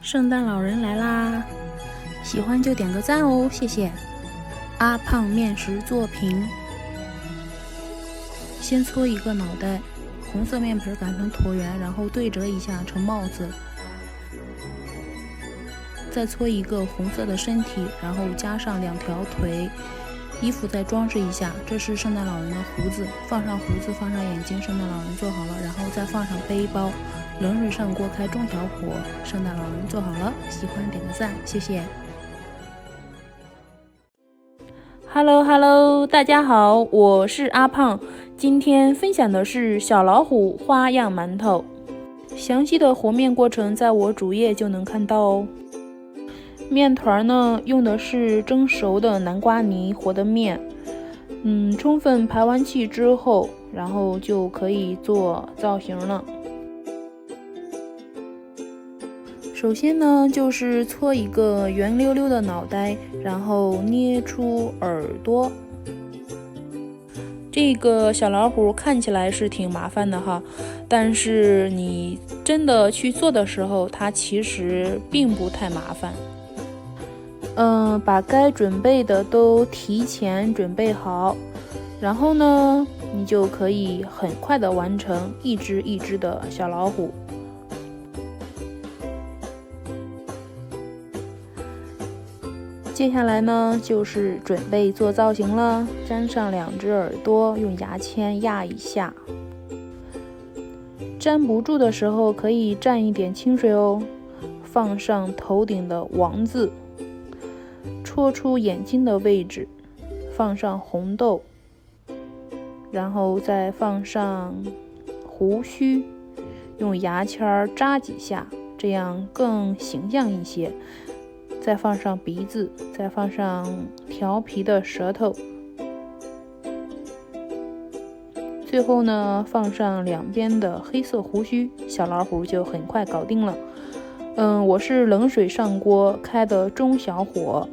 圣诞老人来啦！喜欢就点个赞哦，谢谢。阿胖面食作品，先搓一个脑袋，红色面皮擀成椭圆，然后对折一下成帽子。再搓一个红色的身体，然后加上2条腿。衣服再装饰一下，这是圣诞老人的胡子，放上胡子，放上眼睛，圣诞老人做好了，然后再放上背包，冷水上锅开中小火，圣诞老人做好了，喜欢点个赞，谢谢。Hello， 大家好，我是阿胖，今天分享的是小老虎花样馒头，详细的和面过程在我主页就能看到哦。面团呢，用的是蒸熟的南瓜泥和的面，充分排完气之后，然后就可以做造型了。首先呢，就是搓一个圆溜溜的脑袋，然后捏出耳朵。这个小老虎看起来是挺麻烦的哈，但是你真的去做的时候，它其实并不太麻烦。把该准备的都提前准备好，然后呢，你就可以很快的完成一只一只的小老虎。接下来呢，就是准备做造型了，粘上2只耳朵，用牙签压一下。粘不住的时候，可以蘸一点清水哦，放上头顶的王字。戳出眼睛的位置，放上红豆，然后再放上胡须，用牙签扎几下，这样更形象一些。再放上鼻子，再放上调皮的舌头，最后呢，放上2边的黑色胡须，小老虎就很快搞定了。我是冷水上锅开的中小火。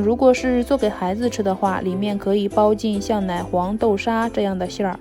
如果是做给孩子吃的话，里面可以包进像奶黄、豆沙这样的馅儿。